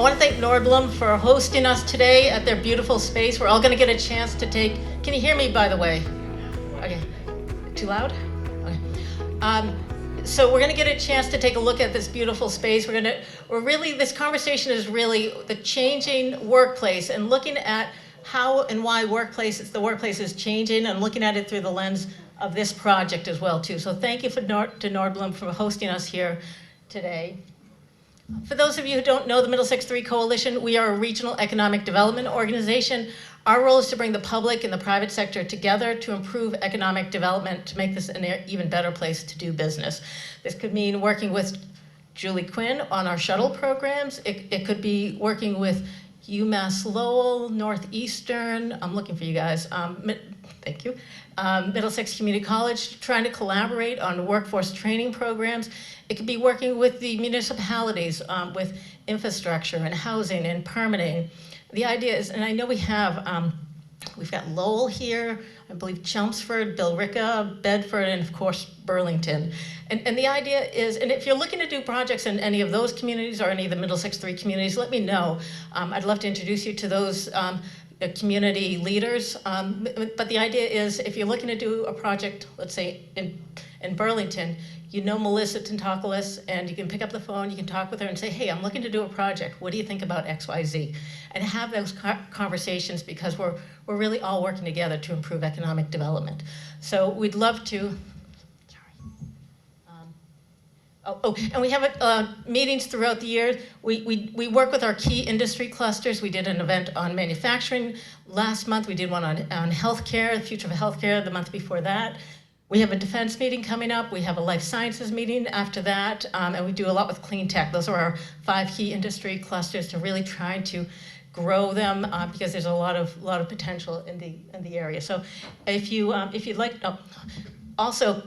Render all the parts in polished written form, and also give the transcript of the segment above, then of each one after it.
want to thank Nordblom for hosting us today at their beautiful space. We're all going to get a chance to take, can you hear me, by the way? Okay, too loud? Okay. So we're going to get a chance to take a look at this beautiful space. This conversation is really the changing workplace and looking at how and why the workplace is changing and looking at it through the lens of this project as well too. So thank you to Nordblom for hosting us here today. For those of you who don't know the Middlesex 3 Coalition, we are a regional economic development organization. Our role is to bring the public and the private sector together to improve economic development, to make this an even better place to do business. This could mean working with Julie Quinn on our shuttle programs. It could be working with UMass Lowell, Northeastern, I'm looking for you guys, thank you. Middlesex Community College, trying to collaborate on workforce training programs. It could be working with the municipalities with infrastructure and housing and permitting. The idea is, and I know we've got Lowell here, I believe Chelmsford, Billerica, Bedford, and of course Burlington. And the idea is, and if you're looking to do projects in any of those communities or any of the Middlesex 3 communities, let me know. I'd love to introduce you to those community leaders. But the idea is, if you're looking to do a project, let's say in Burlington, you know Melisa Tintocalis, and you can pick up the phone, you can talk with her and say, hey, I'm looking to do a project. What do you think about X, Y, Z? And have those conversations, because we're really all working together to improve economic development. So we'd love to, and we have meetings throughout the year. We work with our key industry clusters. We did an event on manufacturing last month. We did one on healthcare, the future of healthcare, the month before that. We have a defense meeting coming up. We have a life sciences meeting after that, and we do a lot with clean tech. Those are our 5 key industry clusters to really try to grow them because there's a lot of potential in the area. So if you'd like, also.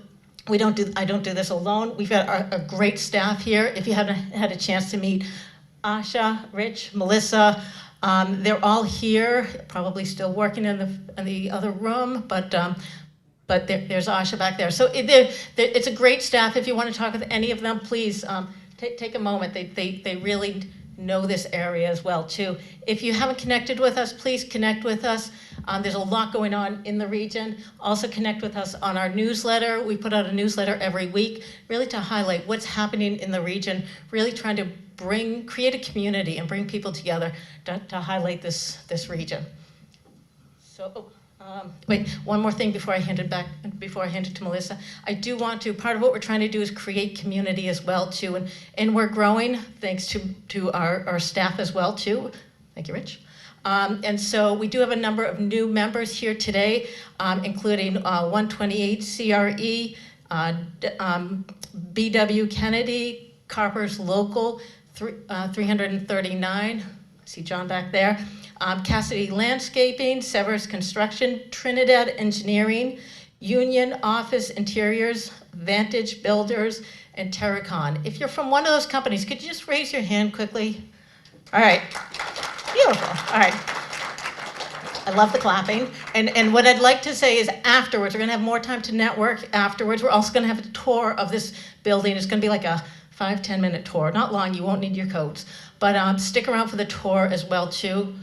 I don't do this alone. We've got a great staff here. If you haven't had a chance to meet Asha, Rich, Melissa, they're all here, probably still working in the other room, but there's Asha back there. So it's a great staff. If you want to talk with any of them, please take a moment. They really know this area as well too. If you haven't connected with us, please connect with us. There's a lot going on in the region. Also connect with us on our newsletter. We put out a newsletter every week, really to highlight what's happening in the region, really trying to create a community and bring people together to highlight this region. So, wait, one more thing before I hand it to Melissa. I do want to, part of what we're trying to do is create community as well too, and we're growing thanks to our staff as well too. Thank you, Rich. And so we do have a number of new members here today, including 128 CRE, BW Kennedy, Carper's Local, 339, see John back there, Cassidy Landscaping, Severs Construction, Trinidad Engineering, Union Office Interiors, Vantage Builders, and Terracon. If you're from one of those companies, could you just raise your hand quickly? All right, beautiful, all right. I love the clapping. And what I'd like to say is afterwards, we're gonna have more time to network afterwards. We're also gonna have a tour of this building. It's gonna be like a 5-10 minute tour, not long, you won't need your coats. But stick around for the tour as well too.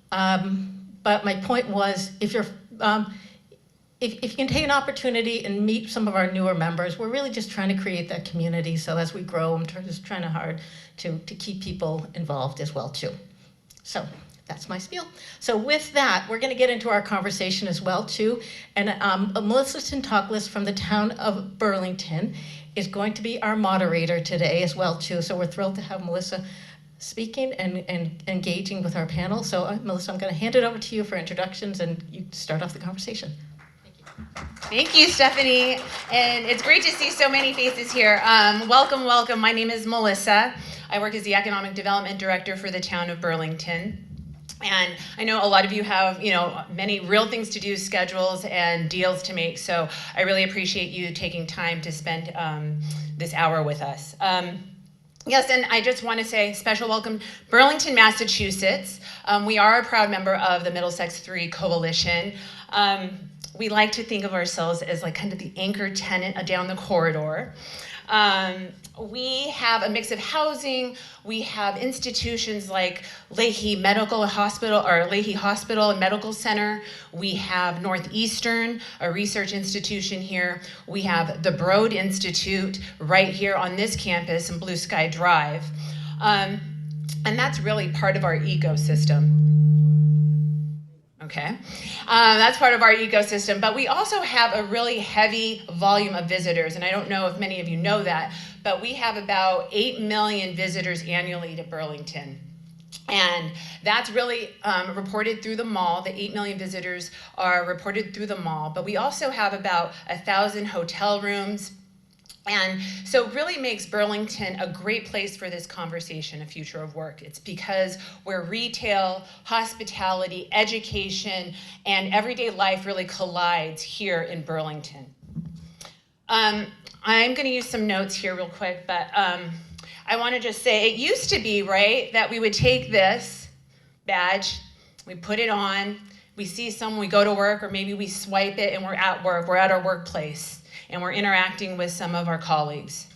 But my point was, if you can take an opportunity and meet some of our newer members, we're really just trying to create that community. So as we grow, I'm just trying hard to keep people involved as well too. So that's my spiel. So with that, we're going to get into our conversation as well too. And Melisa Tintocalis from the town of Burlington is going to be our moderator today as well too. So we're thrilled to have Melissa speaking and engaging with our panel. So Melissa, I'm going to hand it over to you for introductions and you start off the conversation. Thank you. Thank you, Stephanie. And it's great to see so many faces here. Welcome, welcome. My name is Melissa. I work as the Economic Development Director for the town of Burlington. And I know a lot of you have, many real things to do, schedules and deals to make. So I really appreciate you taking time to spend this hour with us. Yes, and I just want to say special welcome, Burlington, Massachusetts. We are a proud member of the Middlesex 3 Coalition. We like to think of ourselves as like kind of the anchor tenant down the corridor. We have a mix of housing. We have institutions like Leahy Medical Hospital, or Leahy Hospital and Medical Center. We have Northeastern, a research institution here. We have the Broad Institute right here on this campus in Blue Sky Drive. And that's really part of our ecosystem. Okay, that's part of our ecosystem, but we also have a really heavy volume of visitors, and I don't know if many of you know that, but we have about 8 million visitors annually to Burlington. And that's really reported through the mall. The 8 million visitors are reported through the mall, but we also have about 1,000 hotel rooms. And so it really makes Burlington a great place for this conversation, a future of work. It's because where retail, hospitality, education, and everyday life really collides here in Burlington. I'm going to use some notes here real quick, but I want to just say, it used to be, right, that we would take this badge, we put it on, we see someone, we go to work, or maybe we swipe it and we're at work, we're at our workplace, and we're interacting with some of our colleagues.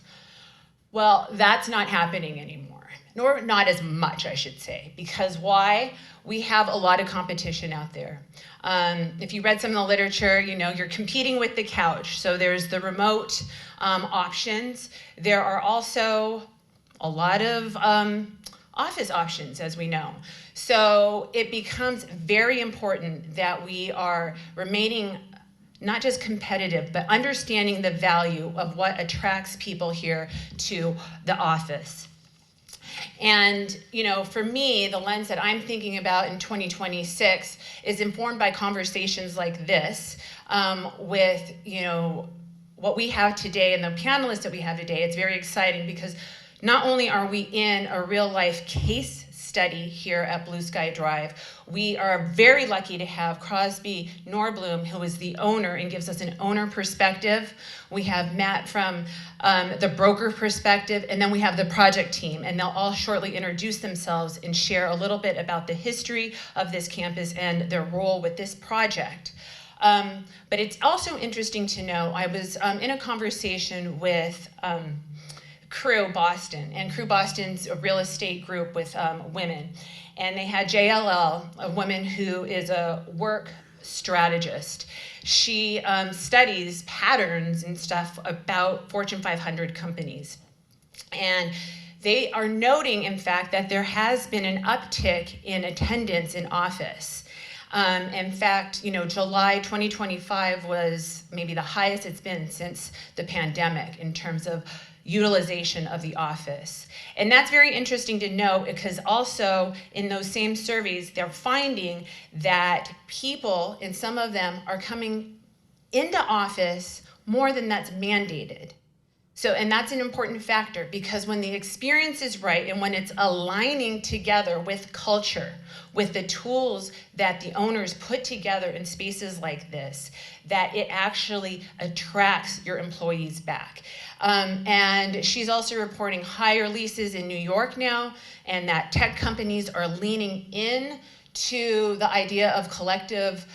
Well, that's not happening anymore, nor not as much, I should say, because why? We have a lot of competition out there. If you read some of the literature, you know, you're competing with the couch. So there's the remote options. There are also a lot of office options, as we know. So it becomes very important that we are remaining not just competitive, but understanding the value of what attracts people here to the office. And, you know, for me, the lens that I'm thinking about in 2026 is informed by conversations like this with, you know, what we have today and the panelists that we have today. It's very exciting because not only are we in a real life case study here at Blue Sky Drive, we are very lucky to have Crosby Nordblom, who is the owner and gives us an owner perspective. We have Matt from the broker perspective, and then we have the project team, and they'll all shortly introduce themselves and share a little bit about the history of this campus and their role with this project. But it's also interesting to know, I was in a conversation with Crew Boston, and Crew Boston's a real estate group with women, and they had JLL, a woman who is a work strategist. She studies patterns and stuff about Fortune 500 companies, and they are noting, in fact, that there has been an uptick in attendance in office. In fact, you know, July 2025 was maybe the highest it's been since the pandemic in terms of utilization of the office. And that's very interesting to know, because also in those same surveys, they're finding that people, and some of them, are coming into office more than that's mandated. So, and that's an important factor, because when the experience is right and when it's aligning together with culture, with the tools that the owners put together in spaces like this, that it actually attracts your employees back. And she's also reporting higher leases in New York now, and that tech companies are leaning in to the idea of collective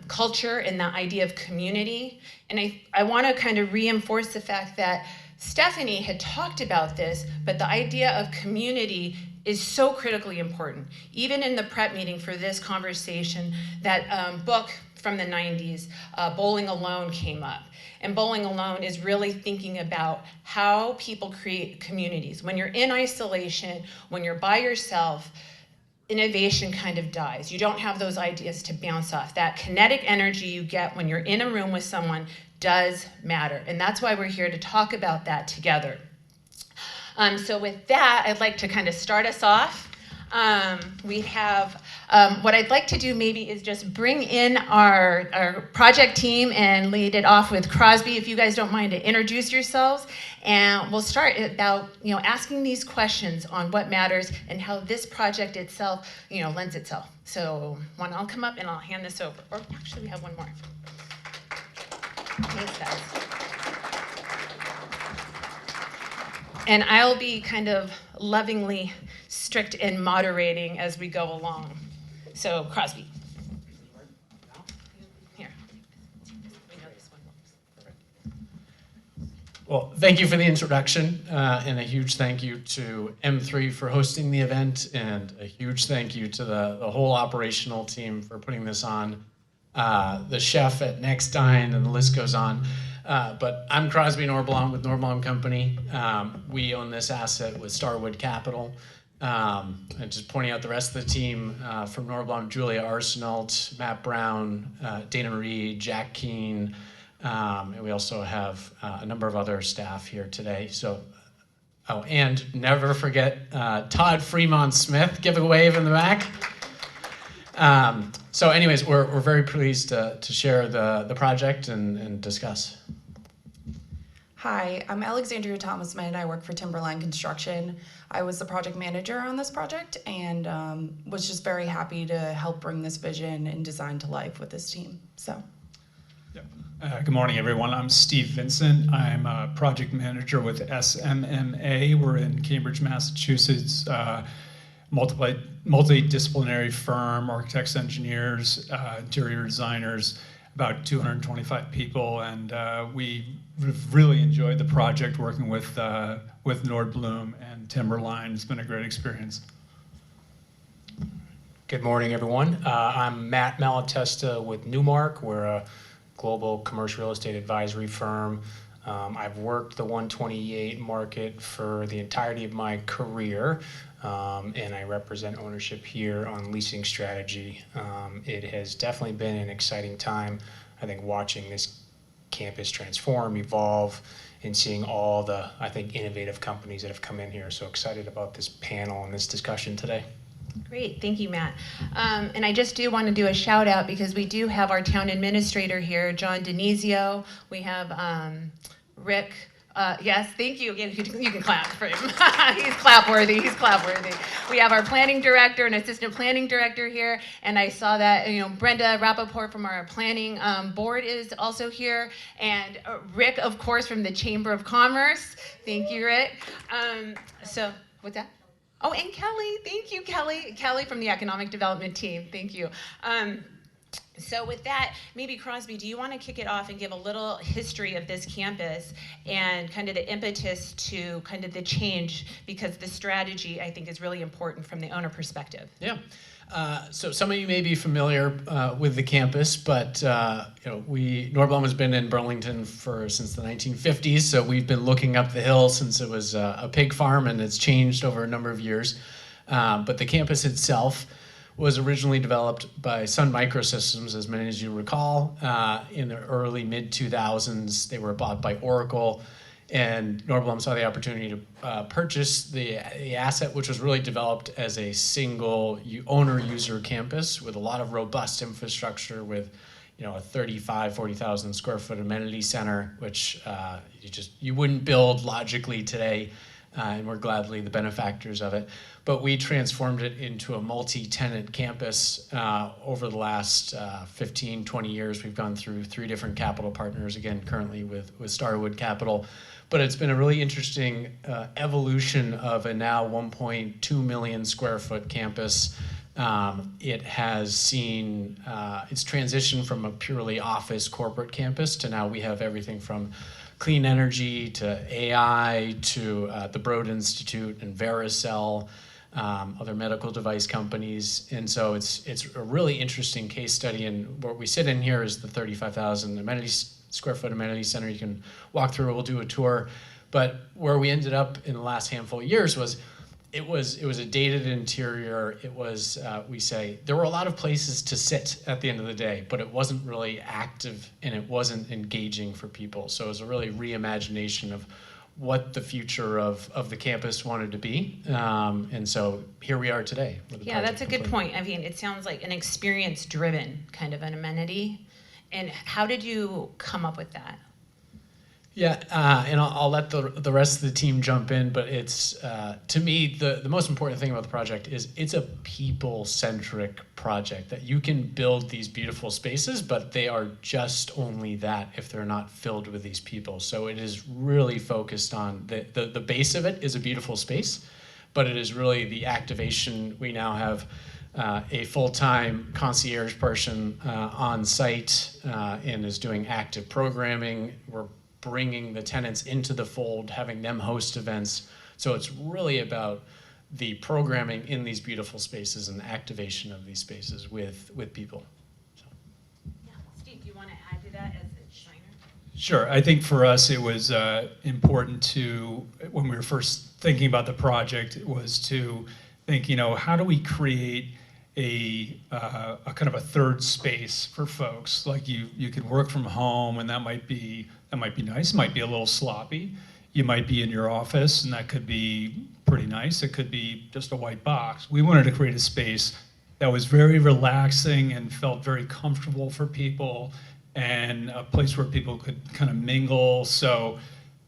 culture and the idea of community. And I want to kind of reinforce the fact that Stephanie had talked about this, but the idea of community is so critically important. Even in the prep meeting for this conversation, that book from the 90s, Bowling Alone, came up. And Bowling Alone is really thinking about how people create communities. When you're in isolation, when you're by yourself, innovation kind of dies. You don't have those ideas to bounce off. That kinetic energy you get when you're in a room with someone does matter. And that's why we're here to talk about that together. So with that, I'd like to kind of start us off. We have, what I'd like to do maybe is just bring in our project team and lead it off with Crosby, if you guys don't mind, to introduce yourselves. And we'll start about, you know, asking these questions on what matters and how this project itself, you know, lends itself. So I'll come up and I'll hand this over. Or actually, we have one more. Thanks, guys. And I'll be kind of lovingly strict in moderating as we go along. So, Crosby. Here. We know this one works. Well, thank you for the introduction, and a huge thank you to M3 for hosting the event, and a huge thank you to the whole operational team for putting this on, the chef at Next Dine, and the list goes on. But I'm Crosby Nordblom with Nordblom Company. We own this asset with Starwood Capital. And just pointing out the rest of the team, from Nordblom, Julia Arsenault, Matt Brown, Dana Marie, Jack Keene, and we also have a number of other staff here today. So, oh, and never forget Todd Fremont Smith. Give a wave in the back. So anyways, we're very pleased to share the project and discuss. Hi, I'm Alexandrea Tomisman. I work for Timberline Construction. I was the project manager on this project and was just very happy to help bring this vision and design to life with this team. So. Good morning, everyone. I'm Steve Vincent. I'm a project manager with SMMA. We're in Cambridge, Massachusetts. Multidisciplinary firm, architects, engineers, interior designers, about 225 people, and we really enjoyed the project working with Nordblom and Timberline. It's been a great experience. Good morning, everyone. I'm Matt Malatesta with Newmark. We're a global commercial real estate advisory firm. I've worked the 128 market for the entirety of my career, and I represent ownership here on leasing strategy. It has definitely been an exciting time, I think, watching this campus transform, evolve, and seeing all the, I think, innovative companies that have come in here. So excited about this panel and this discussion today. Great, thank you, Matt. And I just do want to do a shout out because we do have our town administrator here, John Denizio. We have Rick. Yes, thank you. Again, you can clap for him. He's clap worthy. He's clap worthy. We have our planning director and assistant planning director here, and I saw that Brenda Rappaport from our planning board is also here, and Rick, of course, from the Chamber of Commerce. Thank you, Rick. So what's that? Oh, and Kelly. Thank you, Kelly. Kelly from the economic development team. Thank you. So with that, maybe Crosby, do you want to kick it off and give a little history of this campus and kind of the impetus to kind of the change, because the strategy, I think, is really important from the owner perspective. Yeah. So some of you may be familiar with the campus, but Nordblom has been in Burlington since the 1950s, so we've been looking up the hill since it was a pig farm, and it's changed over a number of years. But the campus itself was originally developed by Sun Microsystems, as many as you recall, in the early mid-2000s. They were bought by Oracle, and Nordblom saw the opportunity to purchase the asset, which was really developed as a single owner-user campus with a lot of robust infrastructure, with a 40,000 square foot amenity center, which you wouldn't build logically today, and we're gladly the benefactors of it. But we transformed it into a multi-tenant campus over the last 15, 20 years. We've gone through 3 different capital partners, again, currently with Starwood Capital. But it's been a really interesting evolution of a now 1.2 million square foot campus. It has seen its transition from a purely office corporate campus to now we have everything from clean energy to AI to the Broad Institute and Vericel, other medical device companies. And so it's a really interesting case study. And what we sit in here is the 35,000 square foot amenity center. You can walk through, we'll do a tour. But where we ended up in the last handful of years was it was a dated interior. It was, there were a lot of places to sit at the end of the day, but it wasn't really active and it wasn't engaging for people. So it was a really reimagination of what the future of the campus wanted to be. And so here we are today. Yeah, that's a good point. I mean, it sounds like an experience-driven kind of an amenity. And how did you come up with that? Yeah, and I'll let the rest of the team jump in, but it's, to me, the most important thing about the project is it's a people-centric project, that you can build these beautiful spaces, but they are just only that if they're not filled with these people. So it is really focused on, the base of it is a beautiful space, but it is really the activation. We now have a full-time concierge person on site and is doing active programming. We're bringing the tenants into the fold, having them host events. So it's really about the programming in these beautiful spaces and the activation of these spaces with people. So. Yeah. Steve, do you want to add to that as a designer? Sure. I think for us it was important to, when we were first thinking about the project, it was to think, how do we create a kind of a third space for folks? Like you can work from home, and that might be nice. It might be a little sloppy. You might be in your office, and that could be pretty nice. It could be just a white box. We wanted to create a space that was very relaxing and felt very comfortable for people, and a place where people could kind of mingle. So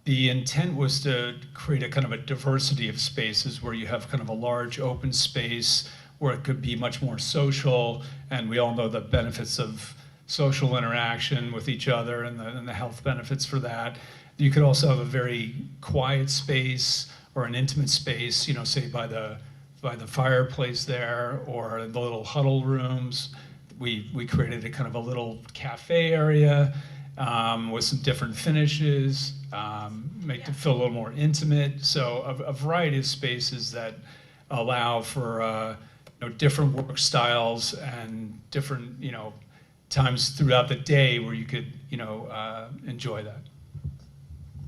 the intent was to create a kind of a diversity of spaces where you have kind of a large open space where it could be much more social, and we all know the benefits of social interaction with each other and the health benefits for that. You could also have a very quiet space or an intimate space, say by the fireplace there, or the little huddle rooms. We created a kind of a little cafe area with some different finishes, make it feel a little more intimate. So a variety of spaces that allow for different work styles and different times throughout the day where you could enjoy that.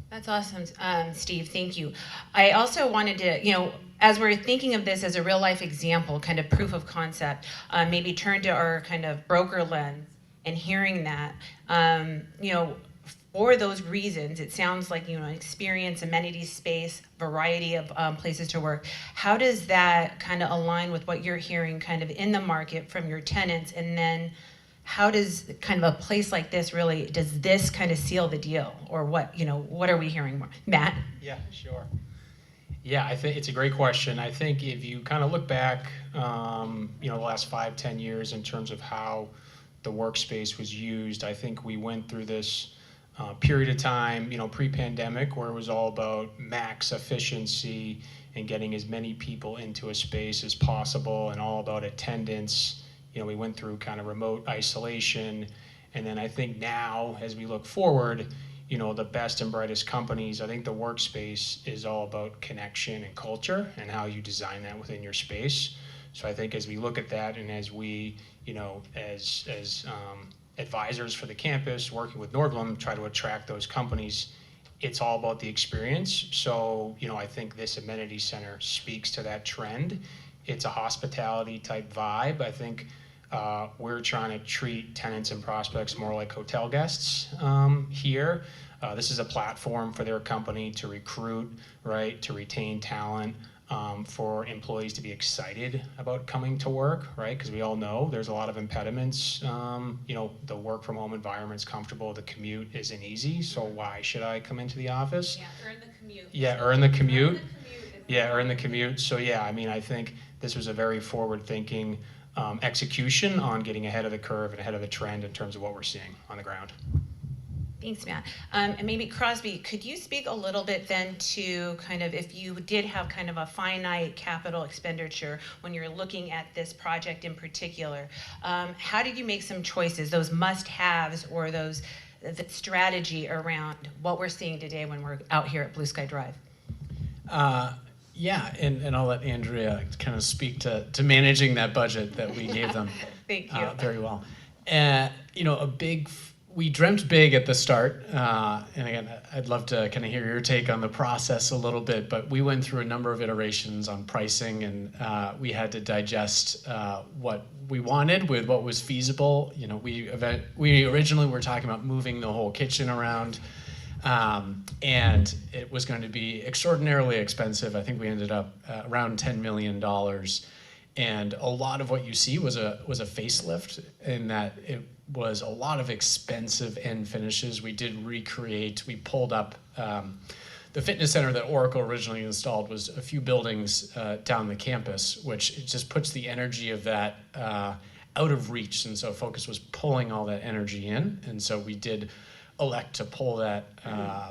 That's awesome, Steve. Thank you. I also wanted to, as we're thinking of this as a real life example, kind of proof of concept, maybe turn to our kind of broker lens and hearing that, for those reasons, it sounds like, experience, amenities, space, variety of places to work. How does that kind of align with what you're hearing kind of in the market from your tenants? And then how does kind of a place like this really, does this kind of seal the deal? Or what are we hearing more? Matt? Yeah, sure. Yeah, I think it's a great question. I think if you kind of look back, the last 5-10 years in terms of how the workspace was used, I think we went through this period of time, pre-pandemic, where it was all about max efficiency and getting as many people into a space as possible, and all about attendance. We went through kind of remote isolation, and then I think now, as we look forward, the best and brightest companies, I think the workspace is all about connection and culture and how you design that within your space. So I think as we look at that, and as we, as advisors for the campus, working with Nordblom, try to attract those companies, it's all about the experience. So, I think this amenity center speaks to that trend. It's a hospitality type vibe. I think we're trying to treat tenants and prospects more like hotel guests here. This is a platform for their company to recruit, right, to retain talent, for employees to be excited about coming to work, right? Because we all know there's a lot of impediments. The work from home environment's comfortable, the commute isn't easy, so why should I come into the office? Yeah, earn the commute. Yeah, earn the commute. Yeah, earn the commute. So yeah, I think this was a very forward-thinking execution on getting ahead of the curve and ahead of the trend in terms of what we're seeing on the ground. Thanks, Matt. And maybe Crosby, could you speak a little bit then to kind of, if you did have kind of a finite capital expenditure when you're looking at this project in particular, how did you make some choices, those must-haves or the strategy around what we're seeing today when we're out here at Blue Sky Drive? Yeah, and I'll let Andrea kind of speak to managing that budget that we gave them. Thank you. Very well. We dreamt big at the start, and again, I'd love to kind of hear your take on the process a little bit, but we went through a number of iterations on pricing, and we had to digest what we wanted with what was feasible. We originally were talking about moving the whole kitchen around, and it was going to be extraordinarily expensive. I think we ended up around $10 million. And a lot of what you see was a facelift, in that it was a lot of expensive end finishes. We did recreate, we pulled up the fitness center that Oracle originally installed was a few buildings down the campus, which it just puts the energy of that out of reach. And so Focus was pulling all that energy in. And so we did elect to pull that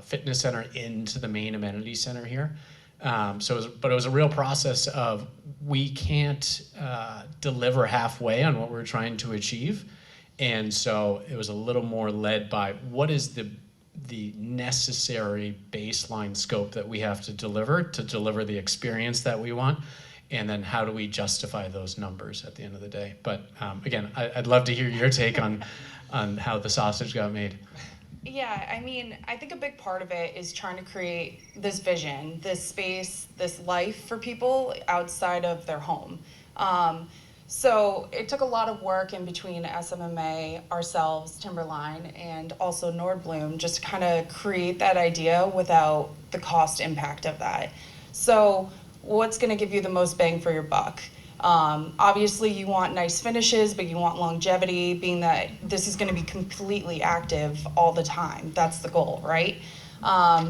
fitness center into the main amenity center here. But it was a real process of, we can't deliver halfway on what we're trying to achieve. And so it was a little more led by what is the the necessary baseline scope that we have to deliver the experience that we want, and then how do we justify those numbers at the end of the day. But again, I'd love to hear your take on how the sausage got made. Yeah, I mean, I think a big part of it is trying to create this vision, this space, this life for people outside of their home. So it took a lot of work in between SMMA, ourselves, Timberline, and also Nordblom, just to kind of create that idea without the cost impact of that. So what's going to give you the most bang for your buck? Obviously you want nice finishes, but you want longevity, being that this is going to be completely active all the time. That's the goal, right?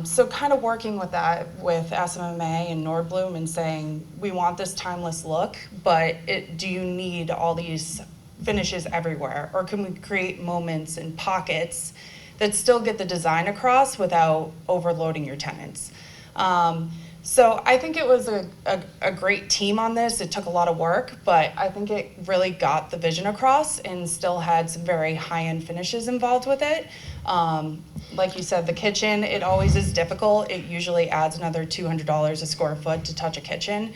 So kind of working with that with SMMA and Nordblom and saying, we want this timeless look, but do you need all these finishes everywhere? Or can we create moments and pockets that still get the design across without overloading your tenants? So I think it was a great team on this. It took a lot of work, but I think it really got the vision across and still had some very high-end finishes involved with it. Like you said, the kitchen, it always is difficult. It usually adds another $200 a square foot to touch a kitchen.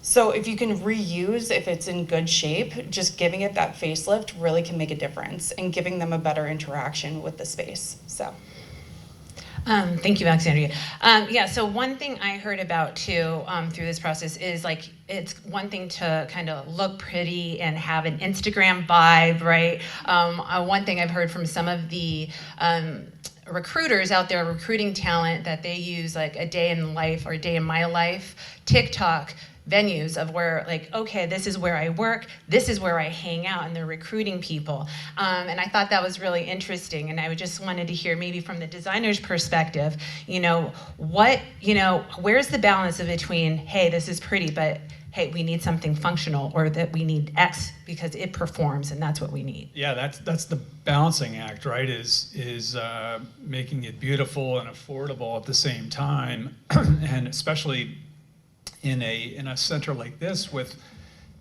So if you can reuse, if it's in good shape, just giving it that facelift really can make a difference and giving them a better interaction with the space. So. Thank you, Alexandria. Yeah, so one thing I heard about too through this process is like, it's one thing to kind of look pretty and have an Instagram vibe, right? One thing I've heard from some of the recruiters out there recruiting talent that they use like a day in life or a day in my life, TikTok, venues of where like, okay, this is where I work, this is where I hang out, and they're recruiting people. And I thought that was really interesting, and I just wanted to hear maybe from the designer's perspective, where's the balance of between, hey, this is pretty, but hey, we need something functional, or that we need X because it performs and that's what we need. Yeah, that's the balancing act, right? Is making it beautiful and affordable at the same time, and especially in a center like this,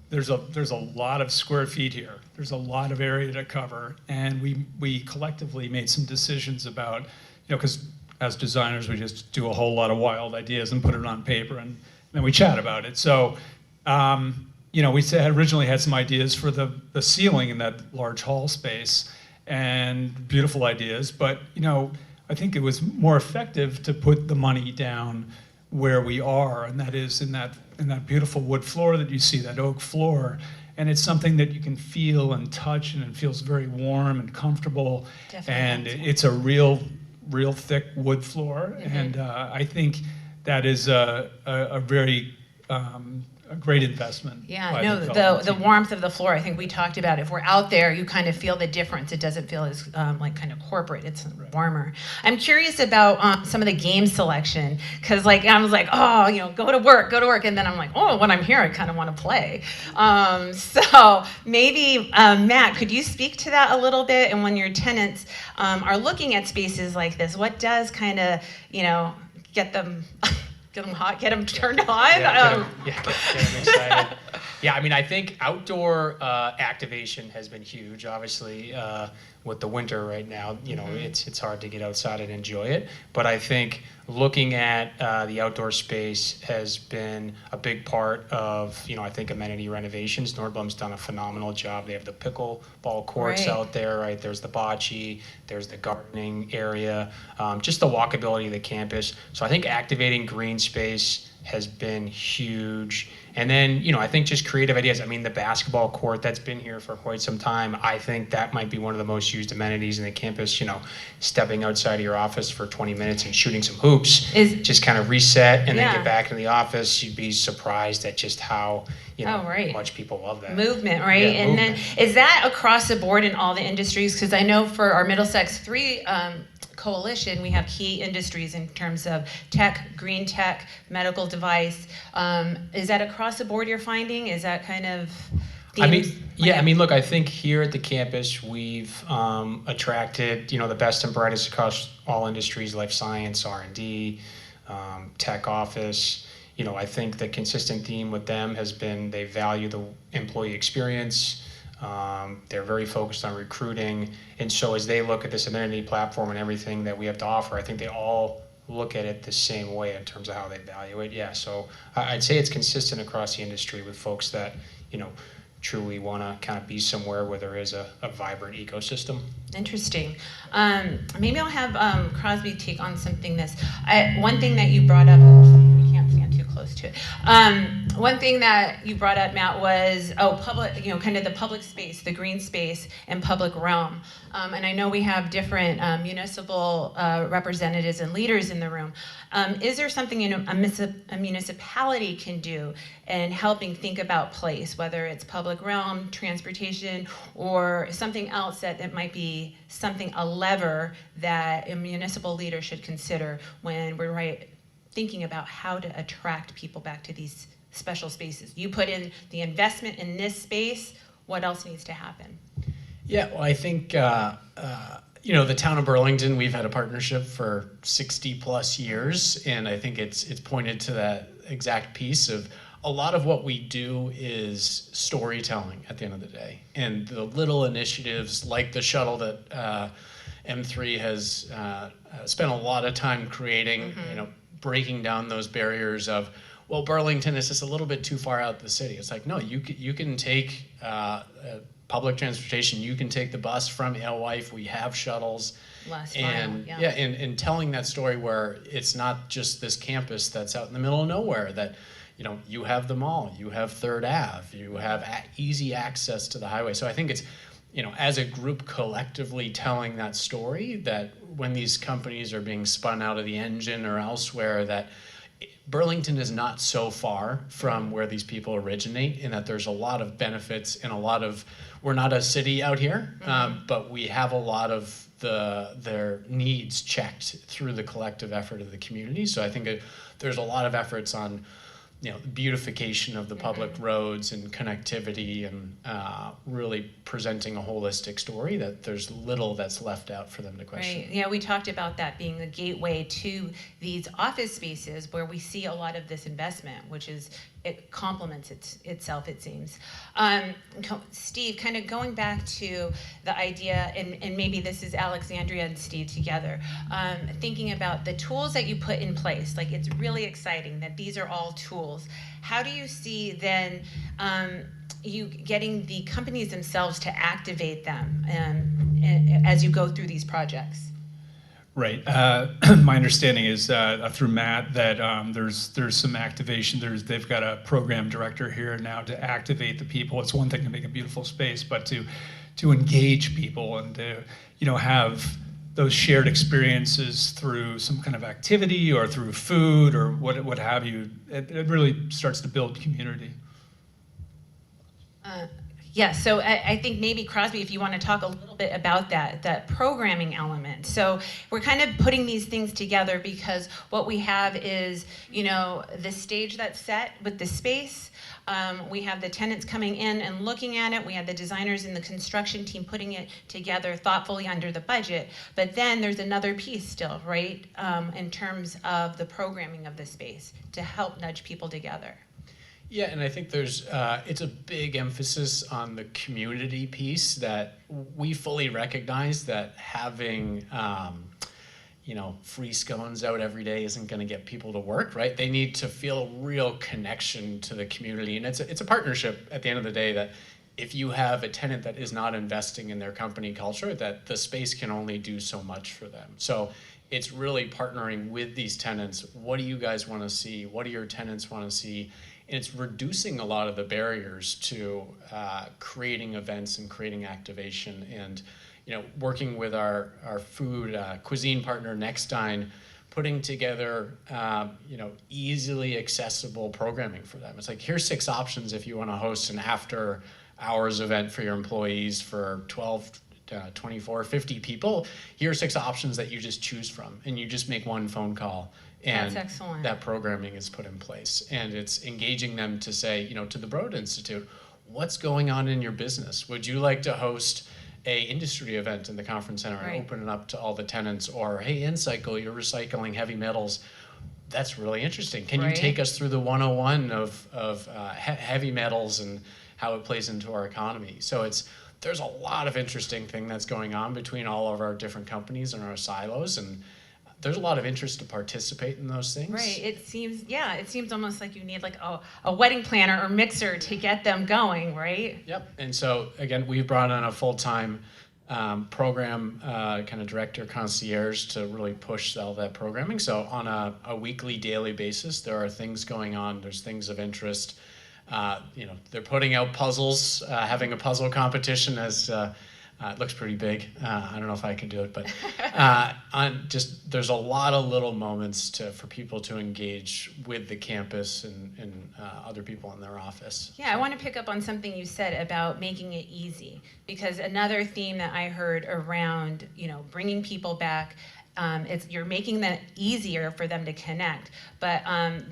there's a lot of square feet here. There's a lot of area to cover, and we collectively made some decisions about, because as designers we just do a whole lot of wild ideas and put it on paper, and then we chat about it. So we originally had some ideas for the ceiling in that large hall space, and beautiful ideas, but I think it was more effective to put the money down where we are, and that is in that beautiful wood floor that you see, that oak floor, and it's something that you can feel and touch, and it feels very warm and comfortable. Definitely. And it's a real thick wood floor, mm-hmm. And I think that is a very a great investment. Yeah, no, the warmth of the floor, I think we talked about, if we're out there, you kind of feel the difference. It doesn't feel as like kind of corporate, it's warmer. I'm curious about some of the game selection, because like I was like, go to work, and then I'm like, when I'm here, I kind of want to play. So maybe, Matt, could you speak to that a little bit? And when your tenants are looking at spaces like this, what does kind of, get them hot, get them turned on? Get them excited. Yeah, I mean, I think outdoor activation has been huge. Obviously, with the winter right now, mm-hmm. it's hard to get outside and enjoy it. But I think looking at the outdoor space has been a big part of, I think amenity renovations. Nordblom's done a phenomenal job. They have the pickleball courts out there, right? There's the bocce, there's the gardening area, just the walkability of the campus. So I think activating green space has been huge. And then, I think just creative ideas. I mean, the basketball court that's been here for quite some time, I think that might be one of the most used amenities in the campus. Stepping outside of your office for 20 minutes and shooting some hoops, just kind of reset and then get back into the office. You'd be surprised at just how, much people love that. Movement, right? Yeah, and movement. Then is that across the board in all the industries? Because I know for our Middlesex 3 coalition, we have key industries in terms of tech, green tech, medical device. Is that across the board you're finding? Is that kind of themes? Look, I think here at the campus we've attracted, the best and brightest across all industries, life science, R&D, tech office. I think the consistent theme with them has been they value the employee experience. They're very focused on recruiting. And so as they look at this amenity platform and everything that we have to offer, I think they all look at it the same way in terms of how they value it. Yeah, so I'd say it's consistent across the industry with folks that, truly want to kind of be somewhere where there is a vibrant ecosystem. Interesting. Maybe I'll have Crosby take on something one thing that you brought up, we can't stand too close to it. One thing that you brought up, Matt, was, public, kind of the public space, the green space and public realm. And I know we have different municipal representatives and leaders in the room. Is there something a municipality can do in helping think about place, whether it's public realm, transportation, or something else that might be a lever that a municipal leader should consider when we're thinking about how to attract people back to these special spaces? You put in the investment in this space, what else needs to happen? Yeah, well, I think, the town of Burlington, we've had a partnership for 60 plus years, and I think it's pointed to that exact piece of a lot of what we do is storytelling at the end of the day. And the little initiatives like the shuttle that M3 has spent a lot of time creating, breaking down those barriers of, well, Burlington is just a little bit too far out the city. It's like, no, you can take public transportation. You can take the bus from Alewife. We have shuttles. Last and mile, yeah. And telling that story where it's not just this campus that's out in the middle of nowhere, that you have the mall, you have Third Ave, you have easy access to the highway. So I think it's, as a group collectively telling that story, that when these companies are being spun out of the engine or elsewhere, that Burlington is not so far from where these people originate, and that there's a lot of benefits and we're not a city out here, but we have a lot of their needs checked through the collective effort of the community. So I think there's a lot of efforts on beautification of the public roads and connectivity, and really presenting a holistic story that there's little that's left out for them to question. Right. Yeah, we talked about that being a gateway to these office spaces where we see a lot of this investment, which it complements itself, it seems. Steve, kind of going back to the idea, and maybe this is Alexandrea and Steve together, thinking about the tools that you put in place. Like, it's really exciting that these are all tools. How do you see then you getting the companies themselves to activate them as you go through these projects? Right. My understanding is through Matt that there's some activation. They've got a program director here now to activate the people. It's one thing to make a beautiful space, but to engage people and to have those shared experiences through some kind of activity or through food or what have you. It really starts to build community. Yeah, so I think maybe Crosby, if you want to talk a little bit about that programming element. So we're kind of putting these things together because what we have is, the stage that's set with the space. We have the tenants coming in and looking at it. We have the designers and the construction team putting it together thoughtfully under the budget. But then there's another piece still, right, in terms of the programming of the space to help nudge people together. Yeah, and I think there's it's a big emphasis on the community piece, that we fully recognize that having free scones out every day isn't going to get people to work, right? They need to feel a real connection to the community, and it's a partnership at the end of the day, that if you have a tenant that is not investing in their company culture, that the space can only do so much for them. So it's really partnering with these tenants. What do you guys want to see? What do your tenants want to see? And it's reducing a lot of the barriers to creating events and creating activation, and working with our food cuisine partner Nextine, putting together easily accessible programming for them. It's like, here's 6 options if you want to host an after hours event for your employees for 12, 24, 50 people. Here are 6 options that you just choose from, and you just make one phone call. And that's excellent. That programming is put in place, and it's engaging them to say, to the Broad Institute, what's going on in your business? Would you like to host a industry event in the conference center and open it up to all the tenants? Or, hey, InCycle, you're recycling heavy metals. That's really interesting. Can you take us through the 101 of heavy metals and how it plays into our economy. So there's a lot of interesting thing that's going on between all of our different companies and our silos, and there's a lot of interest to participate in those things. Right. It seems almost like you need like a wedding planner or mixer to get them going, right? Yep. And so again, we've brought on a full-time program kind of director concierge to really push all that programming. So on a weekly, daily basis, there are things going on. There's things of interest. They're putting out puzzles, having a puzzle competition as it looks pretty big. I don't know if I can do it, but there's a lot of little moments for people to engage with the campus and other people in their office. Yeah, I want to pick up on something you said about making it easy, because another theme that I heard around, bringing people back, you're making that easier for them to connect. But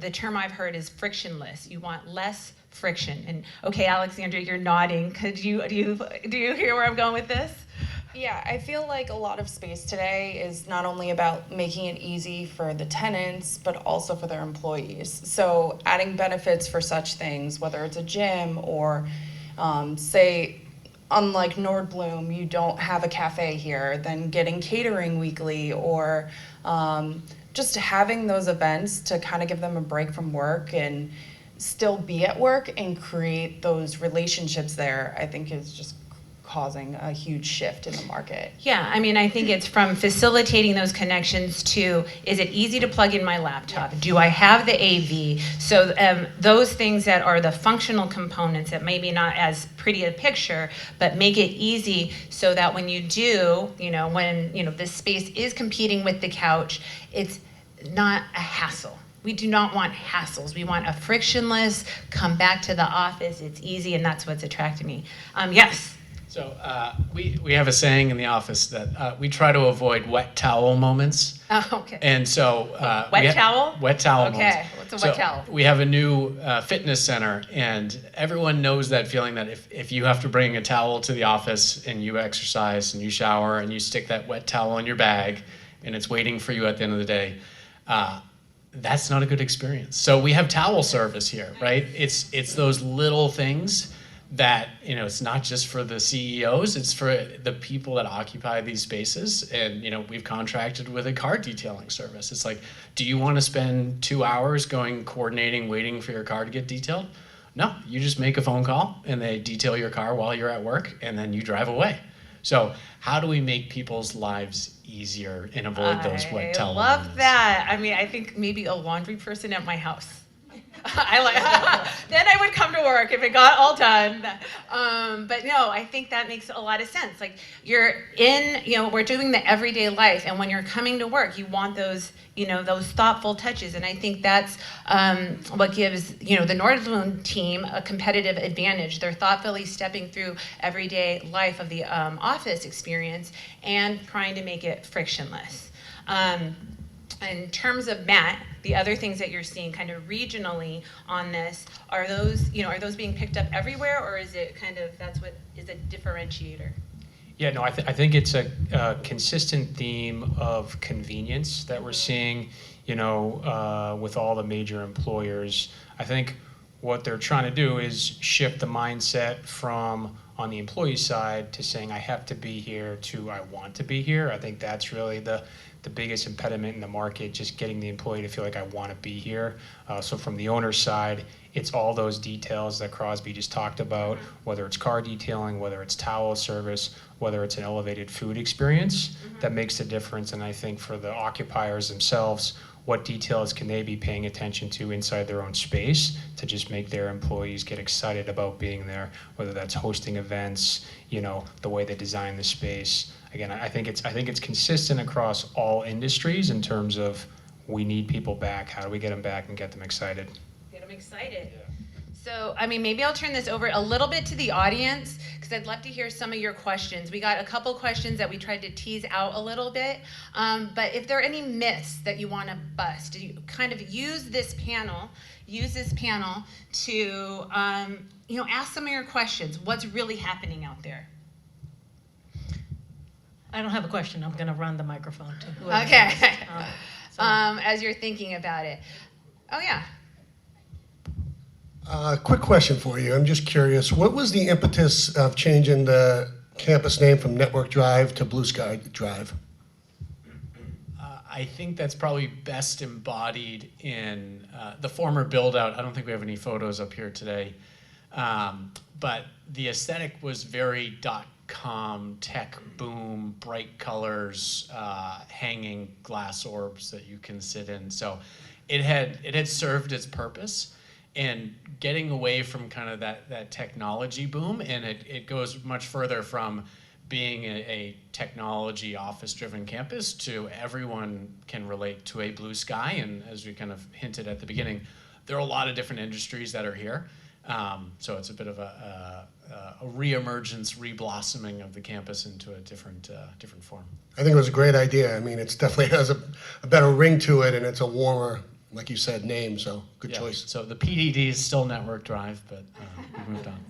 the term I've heard is frictionless. You want less friction. And okay, Alexandrea, you're nodding. Do you hear where I'm going with this? Yeah, I feel like a lot of space today is not only about making it easy for the tenants, but also for their employees. So adding benefits for such things, whether it's a gym or say, unlike Nordblom, you don't have a cafe here, then getting catering weekly, or just having those events to kind of give them a break from work and still be at work and create those relationships there, I think is just causing a huge shift in the market. Yeah, I mean, I think it's from facilitating those connections to, is it easy to plug in my laptop? Do I have the AV? So those things that are the functional components that maybe not as pretty a picture, but make it easy so that when you do, when this space is competing with the couch, it's not a hassle. We do not want hassles. We want a frictionless, come back to the office, it's easy, and that's what's attracting me. Yes? So we have a saying in the office that we try to avoid wet towel moments. Oh, okay. And so Wet towel? Wet towel moments. Okay, what's a wet towel? We have a new fitness center, and everyone knows that feeling that if you have to bring a towel to the office and you exercise and you shower and you stick that wet towel in your bag and it's waiting for you at the end of the day, that's not a good experience. So we have towel service here, right? It's those little things that, it's not just for the CEOs, it's for the people that occupy these spaces. And, we've contracted with a car detailing service. It's like, do you want to spend 2 hours coordinating, waiting for your car to get detailed? No, you just make a phone call and they detail your car while you're at work and then you drive away. So how do we make people's lives easier and avoid those wet towel I love moments? that. I mean, I think maybe a laundry person at my house. Then I would come to work if it got all done. But no, I think that makes a lot of sense. Like you're we're doing the everyday life, and when you're coming to work, you want those, those thoughtful touches. And I think that's what gives, the Nordblom team a competitive advantage. They're thoughtfully stepping through everyday life of the office experience and trying to make it frictionless. In terms of Matt, the other things that you're seeing kind of regionally on this, are those being picked up everywhere, or is it that's what is a differentiator? Yeah, no, I think it's a consistent theme of convenience that we're seeing, with all the major employers. I think what they're trying to do is shift the mindset from on the employee side to saying I have to be here to I want to be here. I think that's really the biggest impediment in the market, just getting the employee to feel like I want to be here. So from the owner's side, it's all those details that Crosby just talked about, whether it's car detailing, whether it's towel service, whether it's an elevated food experience, that makes the difference. And I think for the occupiers themselves, what details can they be paying attention to inside their own space to just make their employees get excited about being there, whether that's hosting events, the way they design the space. Again, I think it's consistent across all industries in terms of we need people back. How do we get them back and get them excited? Get them excited. Yeah. So, maybe I'll turn this over a little bit to the audience because I'd love to hear some of your questions. We got a couple questions that we tried to tease out a little bit, but if there are any myths that you want to bust, you kind of use this panel to, ask some of your questions. What's really happening out there? I don't have a question. I'm going to run the microphone to whoever. Okay. As you're thinking about it. Oh, yeah. Quick question for you. I'm just curious. What was the impetus of changing the campus name from Network Drive to Blue Sky Drive? I think that's probably best embodied in the former build-out. I don't think we have any photos up here today, but the aesthetic was very .com, tech boom, bright colors, hanging glass orbs that you can sit in. So it had served its purpose, and getting away from kind of that technology boom, and it goes much further from being a technology office-driven campus to everyone can relate to a blue sky. And as we kind of hinted at the beginning, there are a lot of different industries that are here. So it's a bit of a re-emergence, re-blossoming of the campus into a different form. I think it was a great idea. I mean, it definitely has a better ring to it, and it's a warmer, like you said, name, so good choice. So the PDD is still Network Drive, but we've moved on.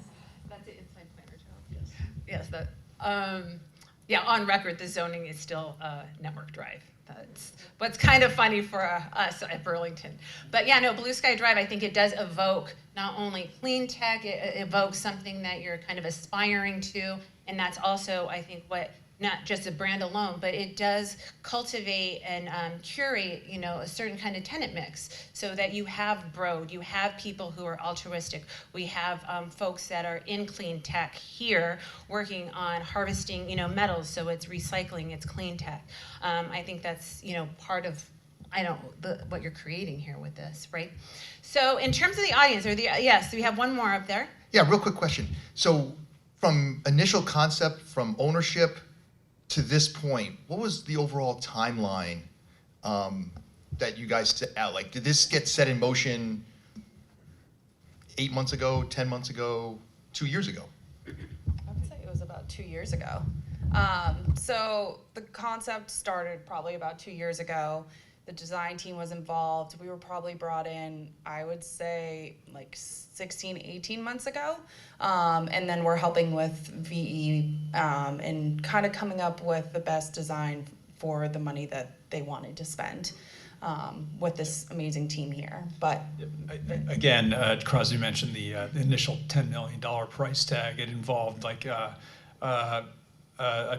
That's the inside planner job. Yes, that. On record, the zoning is still Network Drive. That's what's kind of funny for us at Burlington. But yeah, no, Blue Sky Drive, I think it does evoke not only clean tech, it evokes something that you're kind of aspiring to, and that's also, I think, what, not just a brand alone, but it does cultivate and curate, a certain kind of tenant mix, so that you have Broad, you have people who are altruistic. We have folks that are in clean tech here working on harvesting, metals, so it's recycling, it's clean tech. I think that's, part of, what you're creating here with this, right? So in terms of the audience, yes, we have one more up there. Yeah, real quick question. So from initial concept, from ownership to this point, what was the overall timeline that you guys set out? Like, did this get set in motion 8 months ago, 10 months ago, 2 years ago? I would say it was about 2 years ago. So the concept started probably about 2 years ago. The design team was involved. We were probably brought in, I would say, like 16, 18 months ago. And then we're helping with VE and kind of coming up with the best design for the money that they wanted to spend with this amazing team here. But Again, Crosby mentioned the initial $10 million price tag. It involved like a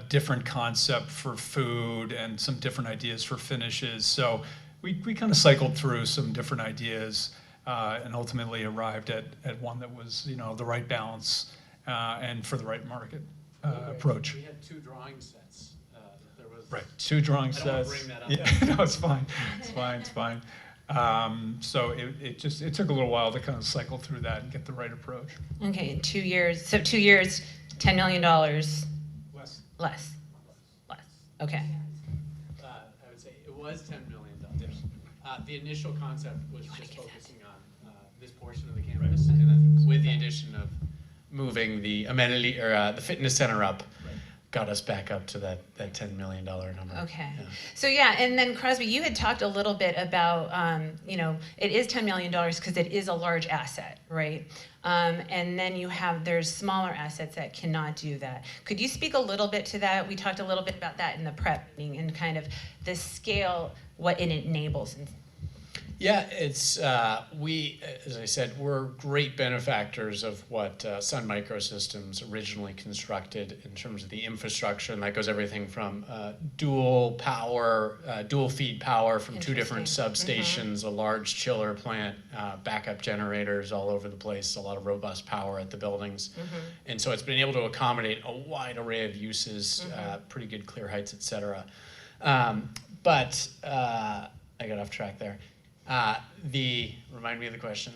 different concept for food and some different ideas for finishes. So we kind of cycled through some different ideas and ultimately arrived at one that was, the right balance and for the right market approach. We had 2 drawing sets. There was Right, 2 drawing I don't wanna sets. bring that up. Yeah, no, it's fine. It's fine. So it took a little while to kind of cycle through that and get the right approach. Okay, in 2 years, so 2 years, $10 million. Less. Okay. I would say it was $10 million. The initial concept was just focusing on this portion of the campus, and then with the addition of moving the amenity or the fitness center up, got us back up to that $10 million number. Okay. Yeah. So yeah, and then Crosby, you had talked a little bit about, it is $10 million because it is a large asset, right? And then there's smaller assets that cannot do that. Could you speak a little bit to that? We talked a little bit about that in the prep meeting and kind of the scale, what it enables. Yeah, it's we, as I said, we're great benefactors of what Sun Microsystems originally constructed in terms of the infrastructure, and that goes everything from dual feed power from 2 different substations, a large chiller plant, backup generators all over the place, a lot of robust power at the buildings, and so it's been able to accommodate a wide array of uses, pretty good clear heights, etc. But I got off track there. Remind me of the question.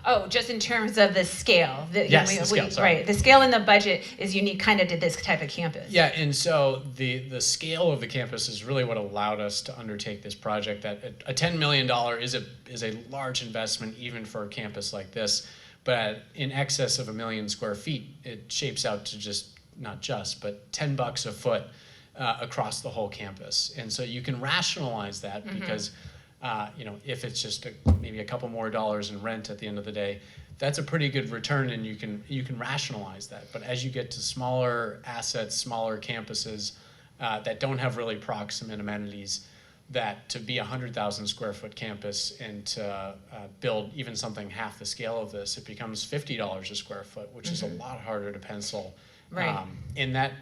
Oh, just in terms of the scale. Yes, the scale, sorry. Right, the scale and the budget is unique kind of to this type of campus. Yeah, and so the scale of the campus is really what allowed us to undertake this project. That a $10 million is a large investment even for a campus like this, but in excess of 1 million square feet, it shapes out to not just, but $10 a foot across the whole campus. And so you can rationalize that because if it's just maybe a couple more dollars in rent at the end of the day, that's a pretty good return, and you can rationalize that. But as you get to smaller assets, smaller campuses that don't have really proximate amenities, that to be a 100,000 square foot campus and to build even something half the scale of this, it becomes $50 a square foot, which is a lot harder to pencil. Right. And that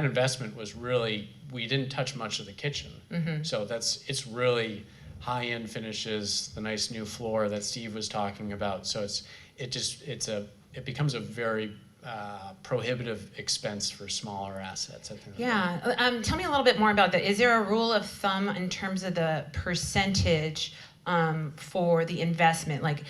investment was really, we didn't touch much of the kitchen. So it's really high-end finishes, the nice new floor that Steve was talking about. So it becomes a very prohibitive expense for smaller assets, I think. Yeah, tell me a little bit more about that. Is there a rule of thumb in terms of the percentage for the investment? Like,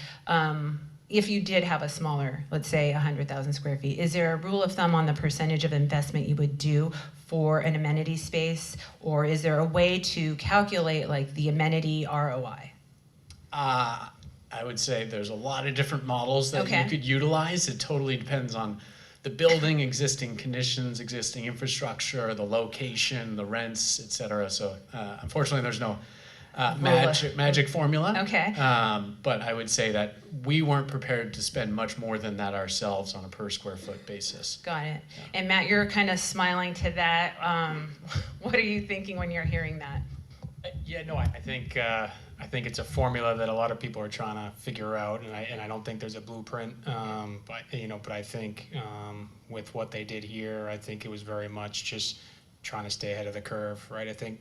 if you did have a smaller, let's say 100,000 square feet, is there a rule of thumb on the percentage of investment you would do for an amenity space? Or is there a way to calculate like the amenity ROI? I would say there's a lot of different models that Okay. you could utilize. It totally depends on the building, existing conditions, existing infrastructure, the location, the rents, et cetera. So unfortunately, there's no magic formula. Okay. But I would say that we weren't prepared to spend much more than that ourselves on a per square foot basis. Got it. And Matt, you're kind of smiling to that. What are you thinking when you're hearing that? Yeah, no, I think it's a formula that a lot of people are trying to figure out, and I don't think there's a blueprint. But I think with what they did here, I think it was very much just trying to stay ahead of the curve, right? I think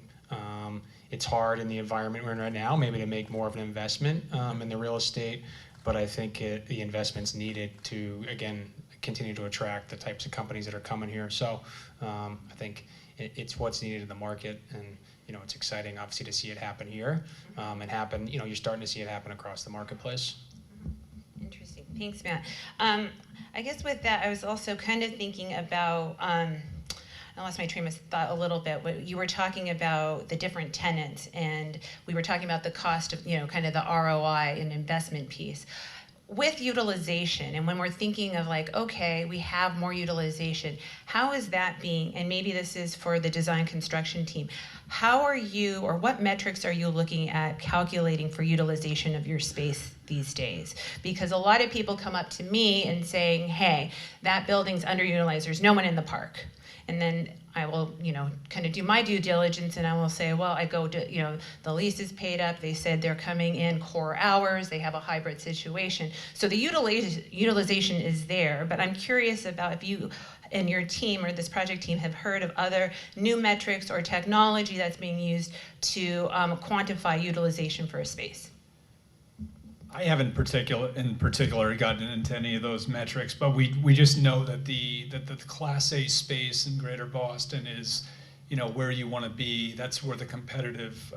it's hard in the environment we're in right now, maybe to make more of an investment in the real estate, but I think the investment's needed to, again, continue to attract the types of companies that are coming here. So I think it's what's needed in the market, and it's exciting, obviously, to see it happen here and happen. You're starting to see it happen across the marketplace. Interesting. Thanks, Matt. I guess with that, I was also kind of thinking about, I lost my train of thought a little bit, but you were talking about the different tenants, and we were talking about the cost of, kind of the ROI and investment piece. With utilization, and when we're thinking of like, okay, we have more utilization, how is that being, and maybe this is for the design construction team, how are you, or what metrics are you looking at calculating for utilization of your space these days? Because a lot of people come up to me and saying, hey, that building's underutilized, there's no one in the park. And then I will, kind of do my due diligence, and I will say, well, I go to, the lease is paid up. They said they're coming in core hours. They have a hybrid situation. So the utilization is there, but I'm curious about if you and your team or this project team have heard of other new metrics or technology that's being used to quantify utilization for a space. I haven't in particular gotten into any of those metrics, but we just know that the Class A space in Greater Boston is, where you want to be. That's where the competitive,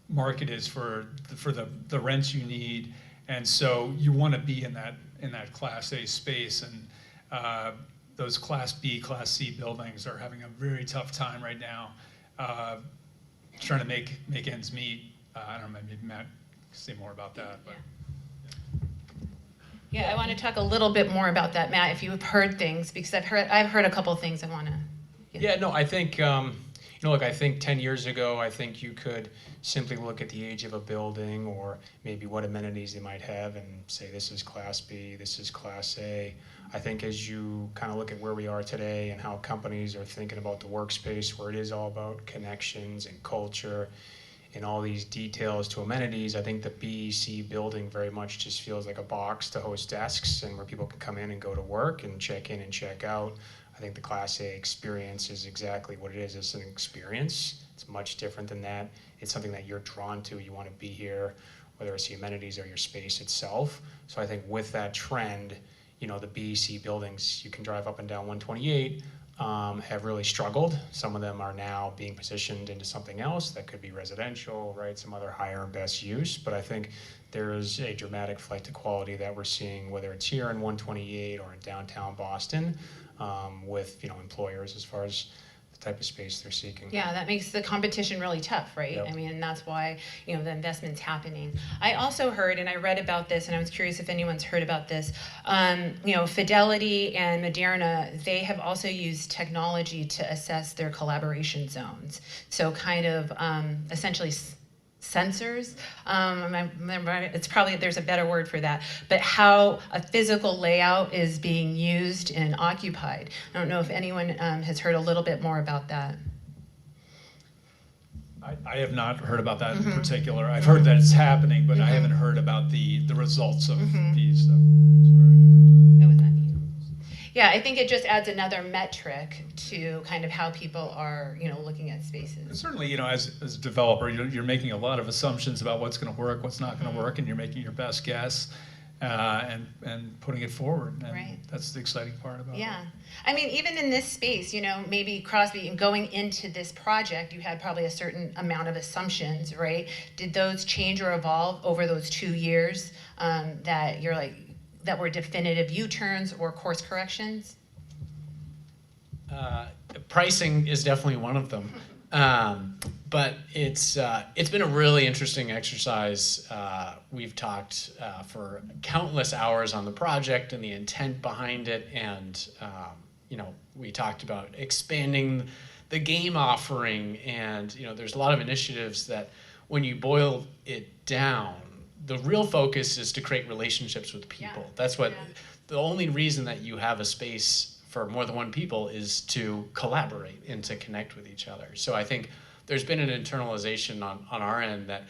market is for the rents you need, and so you want to be in that Class A space. And those Class B, Class C buildings are having a very tough time right now, trying to make ends meet. I don't know, maybe Matt say more about that, but yeah, I want to talk a little bit more about that, Matt, if you've heard things, because I've heard a couple of things I want to. Yeah, no, I think look, I think 10 years ago, I think you could simply look at the age of a building or maybe what amenities they might have and say this is Class B, this is Class A. I think as you kind of look at where we are today and how companies are thinking about the workspace, where it is all about connections and culture and all these details to amenities, I think the BEC building very much just feels like a box to host desks and where people can come in and go to work and check in and check out. I think the Class A experience is exactly what it is. It's an experience. It's much different than that. It's something that you're drawn to. You want to be here, whether it's the amenities or your space itself. So I think with that trend, the BEC buildings, you can drive up and down 128, have really struggled. Some of them are now being positioned into something else that could be residential, right? Some other higher and best use. But I think there is a dramatic flight to quality that we're seeing, whether it's here in 128 or in downtown Boston, with employers as far as the type of space they're seeking. Yeah, that makes the competition really tough, right? Yep. I mean, and that's why the investment's happening. I also heard, and I read about this, and I was curious if anyone's heard about this. Fidelity and Moderna, they have also used technology to assess their collaboration zones. So kind of essentially sensors. It's probably, there's a better word for that, but how a physical layout is being used and occupied. I don't know if anyone has heard a little bit more about that. I have not heard about that in particular. I've heard that it's happening, but I haven't heard about the results of these. So. That was that. Yeah, I think it just adds another metric to kind of how people are, looking at spaces. And certainly, as a developer, you're making a lot of assumptions about what's going to work, what's not going to work, and you're making your best guess and putting it forward. And Right. that's the exciting part about it. Yeah. I mean, even in this space, maybe Crosby, going into this project, you had probably a certain amount of assumptions, right? Did those change or evolve over those 2 years that you're like, that were definitive U-turns or course corrections? Pricing is definitely one of them. But it's been a really interesting exercise. We've talked for countless hours on the project and the intent behind it, and we talked about expanding the game offering, and there's a lot of initiatives that, when you boil it down, the real focus is to create relationships with people. Yeah. That's what the only reason that you have a space for more than one people is to collaborate and to connect with each other. So I think there's been an internalization on our end that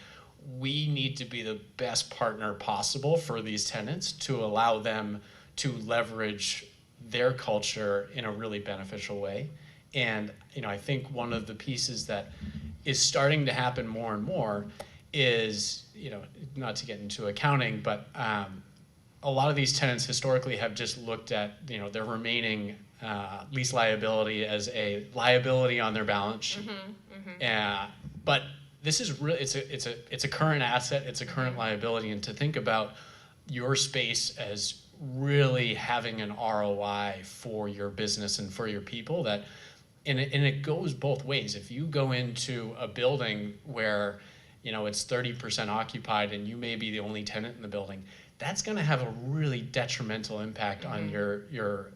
we need to be the best partner possible for these tenants to allow them to leverage their culture in a really beneficial way. And I think one of the pieces that is starting to happen more and more is, not to get into accounting, but a lot of these tenants historically have just looked at, their remaining lease liability as a liability on their balance sheet. But this is really, it's a current asset, it's a current liability, and to think about your space as really having an ROI for your business and for your people, and it goes both ways. If you go into a building where it's 30% occupied and you may be the only tenant in the building, that's going to have a really detrimental impact on your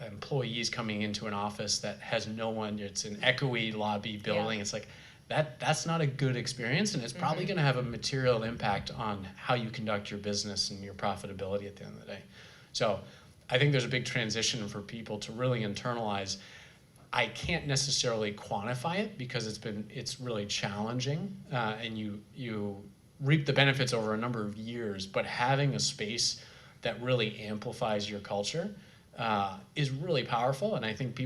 employees coming into an office that has no one. It's an echoey lobby building. Yeah. It's like that's not a good experience, and it's probably going to have a material impact on how you conduct your business and your profitability at the end of the day. So I think there's a big transition for people to really internalize. I can't necessarily quantify it because it's really challenging, and you reap the benefits over a number of years, but having a space that really amplifies your culture is really powerful. And I think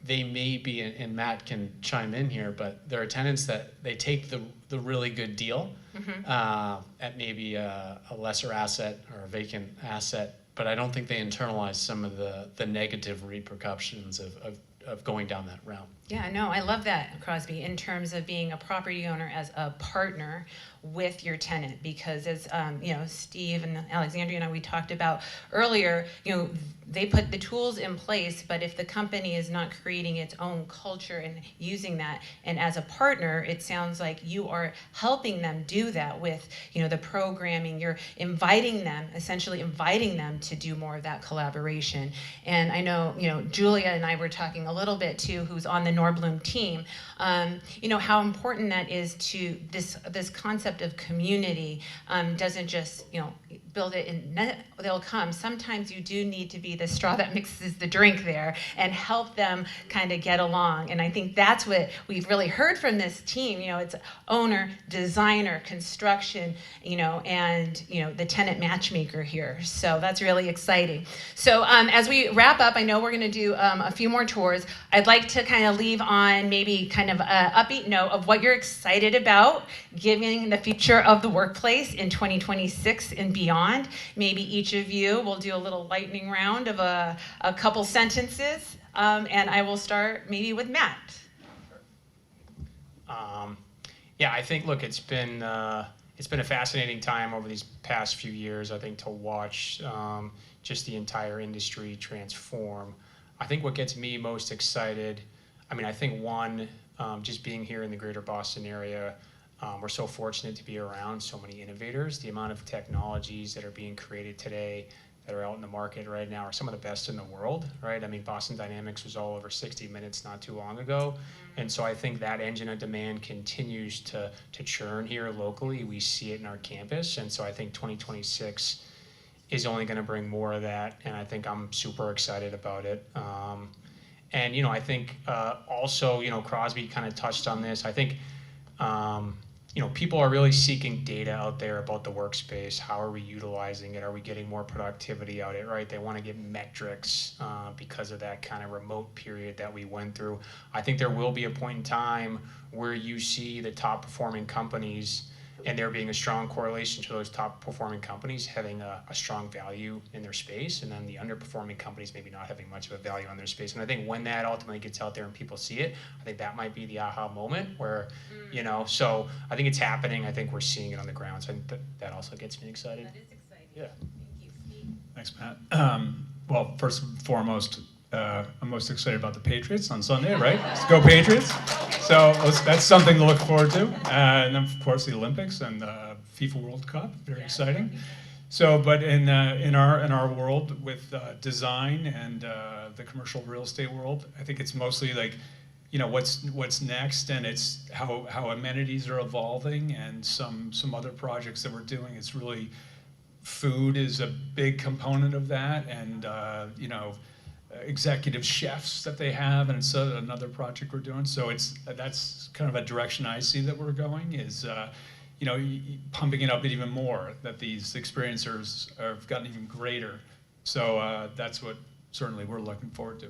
they may be, and Matt can chime in here, but there are tenants that they take the really good deal at maybe a lesser asset or a vacant asset, but I don't think they internalize some of the negative repercussions of going down that route. Yeah, no, I love that, Crosby, in terms of being a property owner as a partner with your tenant, because as Steve and Alexandria and I, we talked about earlier, they put the tools in place, but if the company is not creating its own culture and using that, and as a partner, it sounds like you are helping them do that with, the programming. You're essentially inviting them to do more of that collaboration. And I know, Julia and I were talking a little bit too, who's on the Nordblom team, how important that is to this concept of community. Doesn't just, build it and they'll come. Sometimes you do need to be the straw that mixes the drink there and help them kind of get along. And I think that's what we've really heard from this team. It's owner, designer, construction, and the tenant matchmaker here. So that's really exciting. So as we wrap up, I know we're going to do a few more tours. I'd like to kind of leave on maybe kind of an upbeat note of what you're excited about giving the future of the workplace in 2026 and beyond. Maybe each of you will do a little lightning round of a couple sentences, and I will start maybe with Matt. Yeah, I think, look, it's been a fascinating time over these past few years, I think, to watch just the entire industry transform. I think what gets me most excited, I think one, just being here in the greater Boston area, we're so fortunate to be around so many innovators. The amount of technologies that are being created today that are out in the market right now are some of the best in the world, right? Boston Dynamics was all over 60 Minutes not too long ago. And so I think that engine of demand continues to churn here locally. We see it in our campus. And so I think 2026 is only going to bring more of that. And I think I'm super excited about it. And, I think also, Crosby kind of touched on this. I think People are really seeking data out there about the workspace. How are we utilizing it? Are we getting more productivity out of it, right? They want to get metrics because of that kind of remote period that we went through. I think there will be a point in time where you see the top performing companies and there being a strong correlation to those top performing companies having a strong value in their space, and then the underperforming companies maybe not having much of a value on their space. And I think when that ultimately gets out there and people see it, I think that might be the aha moment where, so I think it's happening. I think we're seeing it on the ground. So I think that also gets me excited. That is exciting. Yeah. Thank you, Steve. Thanks, Matt. Well, first and foremost, I'm most excited about the Patriots on Sunday, right? Let's go Patriots. So that's something to look forward to. And then, of course, the Olympics and the FIFA World Cup, very exciting. So, but in our world with design and the commercial real estate world, I think it's mostly like, what's next, and it's how amenities are evolving, and some other projects that we're doing. It's really food is a big component of that, and executive chefs that they have, and it's another project we're doing. So that's kind of a direction I see that we're going, is pumping it up even more, that these experiencers have gotten even greater. So that's what certainly we're looking forward to.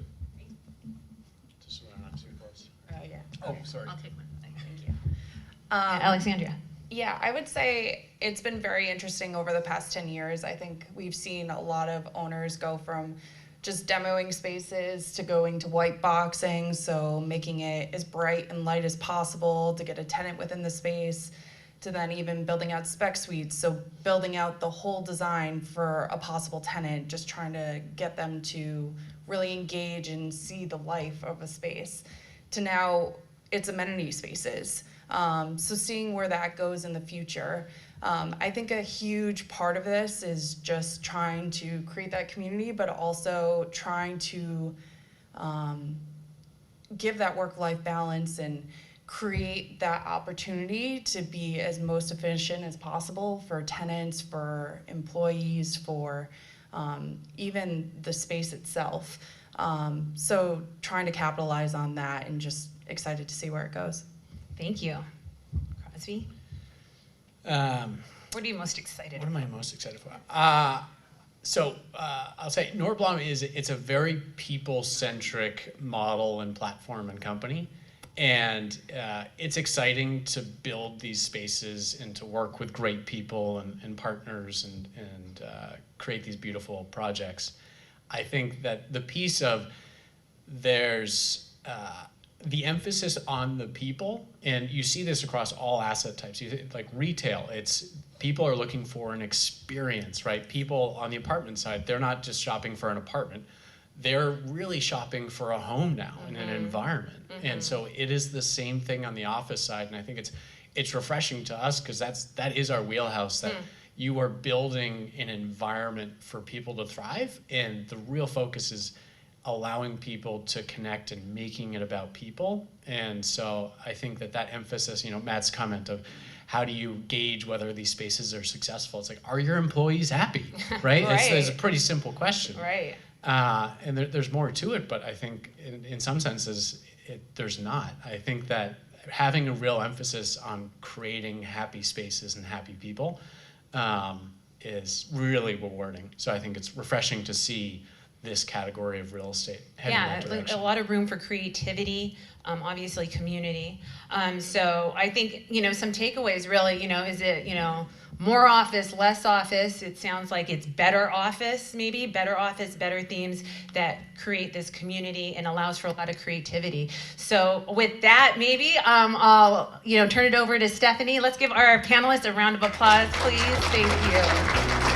Just so we're not too close. Yeah. Oh, sorry. I'll take one. Thank you. Alexandria. Yeah, I would say it's been very interesting over the past 10 years. I think we've seen a lot of owners go from just demoing spaces to going to white boxing, so making it as bright and light as possible to get a tenant within the space, to then even building out spec suites, so building out the whole design for a possible tenant, just trying to get them to really engage and see the life of a space, to now it's amenity spaces. So seeing where that goes in the future. I think a huge part of this is just trying to create that community, but also trying to give that work-life balance and create that opportunity to be as most efficient as possible for tenants, for employees, for even the space itself. So trying to capitalize on that, and just excited to see where it goes. Thank you. Crosby? What are you most excited What about? am I most excited for? I'll say Nordblom it's a very people-centric model and platform and company. And it's exciting to build these spaces and to work with great people and partners and create these beautiful projects. I think that the piece of there's the emphasis on the people, and you see this across all asset types. Like retail, it's people are looking for an experience, right? People on the apartment side, they're not just shopping for an apartment. They're really shopping for a home now in an environment. And so it is the same thing on the office side. And I think it's refreshing to us, because that is our wheelhouse, that you are building an environment for people to thrive. And the real focus is allowing people to connect and making it about people. And so I think that emphasis, Matt's comment of how do you gauge whether these spaces are successful? It's like, are your employees happy, right? Right. It's a pretty simple question. Right. And there's more to it, but I think in some senses, there's not. I think that having a real emphasis on creating happy spaces and happy people is really rewarding. So I think it's refreshing to see this category of real estate heading that direction. A lot of room for creativity, obviously community. So I think, some takeaways really, is it, more office, less office? It sounds like it's better office, maybe, better office, better themes that create this community and allows for a lot of creativity. So with that, maybe I'll, turn it over to Stephanie. Let's give our panelists a round of applause, please. Thank you.